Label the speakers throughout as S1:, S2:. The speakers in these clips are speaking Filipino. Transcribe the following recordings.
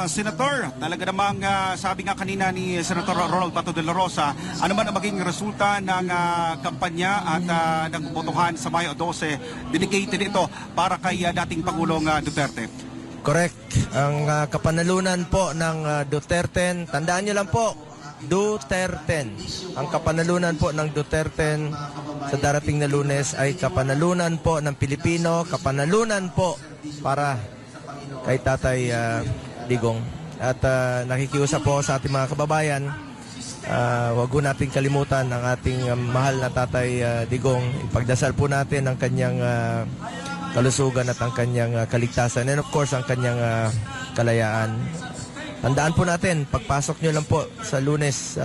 S1: Senator, talaga namang sabi nga kanina ni Senator Ronald Bato de la Rosa, ano man ang maging resulta ng kampanya at ng botohan sa Mayo 12, dedicated ito para kay dating Pangulong Duterte.
S2: Correct. Ang kapanalunan po ng Duterte, tandaan nyo lang po, Duterte. Ang kapanalunan po ng Duterte sa darating na Lunes ay kapanalunan po ng Pilipino, kapanalunan po para kay Tatay Digong. At nakikiusap po sa ating mga kababayan, huwag po natin kalimutan ang ating mahal na Tatay Digong. Ipagdasal po natin ang kanyang kalusugan at ang kanyang kaligtasan and of course ang kanyang kalayaan. Tandaan po natin, pagpasok nyo lang po sa Lunes,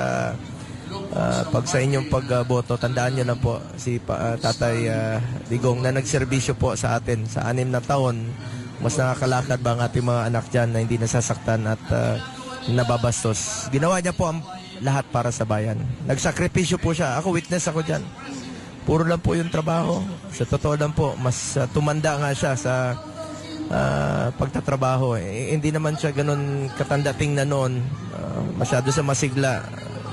S2: pag sa inyong pagboto, tandaan nyo lang po si Tatay Digong na nagserbisyo po sa atin sa 6 na taon. Mas nakakalakad ba ang ating mga anak dyan na hindi nasasaktan at nababastos. Ginawa niya po ang lahat para sa bayan. Nagsakripisyo po siya. Ako, witness ako dyan. Puro lang po yung trabaho. Sa totoo lang po, mas tumanda nga siya sa pagtatrabaho. Hindi naman siya ganun katanda tingnan noon. Masyado sa masigla.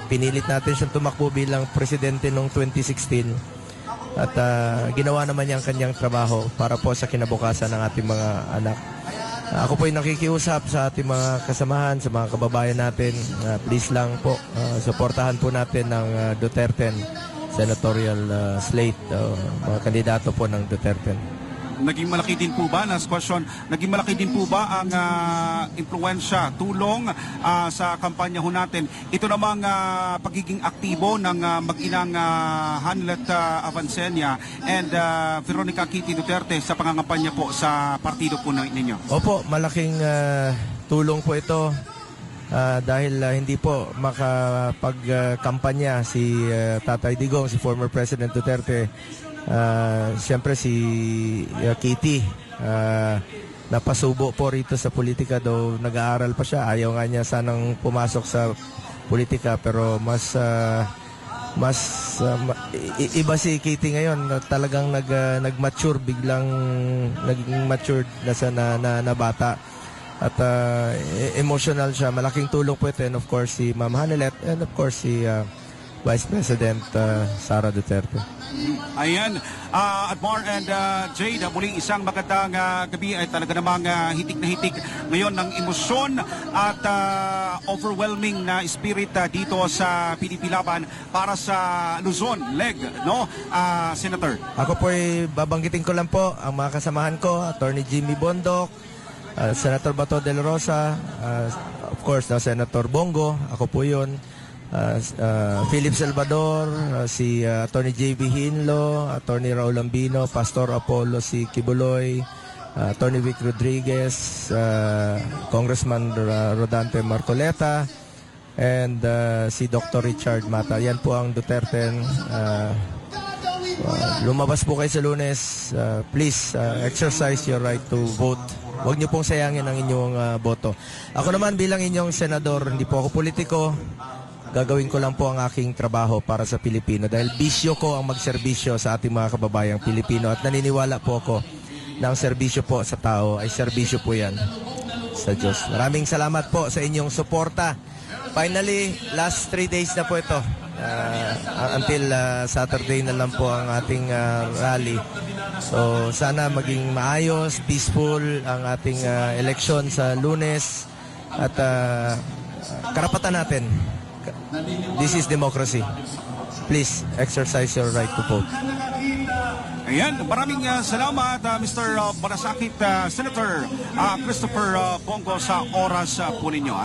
S2: Pinilit natin siyang tumakbo bilang presidente noong 2016. At ginawa naman niya ang kanyang trabaho para po sa kinabukasan ng ating mga anak. Ako po ay nakikiusap sa ating mga kasamahan, sa mga kababayan natin. Please lang po, suportahan po natin ng Duterte senatorial slate, mga kandidato po ng Duterte.
S1: Naging malaki din po ba, last question, naging malaki din po ba ang impluensya, tulong sa kampanya ho natin? Ito namang pagiging aktibo ng mag-inang Hanlet Avancenia and Veronica Kitty Duterte sa pangangampanya po sa partido po ninyo? Opo,
S2: malaking tulong po ito dahil hindi po makapagkampanya si Tatay Digong, si former President Duterte. Siyempre si Kitty napasubo po rito sa politika, daw nag-aaral pa siya. Ayaw nga niya sanang pumasok sa politika pero mas iba si Kitty ngayon. Talagang nag-mature, biglang naging matured na bata at emotional siya. Malaking tulong po ito, and of course si Ma'am Hanelet and of course si Vice President Sara Duterte.
S1: Ayan, Admar and Jade, muling isang magandang gabi. Ay talaga namang hitik na hitik ngayon ng emosyon at overwhelming na spirit dito sa PDP Laban para sa Luzon leg, no, Senator?
S2: Ako po ay babanggitin ko lang po ang mga kasamahan ko, Attorney Jimmy Bondok, Senator Bato de la Rosa, of course, Senator Bongo, ako po yun. Philip Salvador, si Attorney J.B. Hinlo, Attorney Raul Ambino, Pastor Apollo si Kibuloy, Attorney Vic Rodriguez, Congressman Rodante Marcoleta, and si Dr. Richard Mata. Yan po ang Duterte. Lumabas po kayo sa Lunes. Please exercise your right to vote. Huwag niyo pong sayangin ang inyong boto. Ako naman bilang inyong senador, hindi po ako politiko. Gagawin ko lang po ang aking trabaho para sa Pilipino dahil bisyo ko ang magserbisyo sa ating mga kababayang Pilipino at naniniwala po ako na ang serbisyo po sa tao ay serbisyo po yan sa Diyos. Maraming salamat po sa inyong suporta. Finally, last 3 days na po ito. Until Saturday na lang po ang ating rally. So sana maging maayos, peaceful ang ating eleksyon sa Lunes at karapatan natin. This is democracy. Please exercise your right to vote.
S1: Ayan, maraming salamat Mr. Manasakit, Senator Christopher Bongo sa oras po ninyo.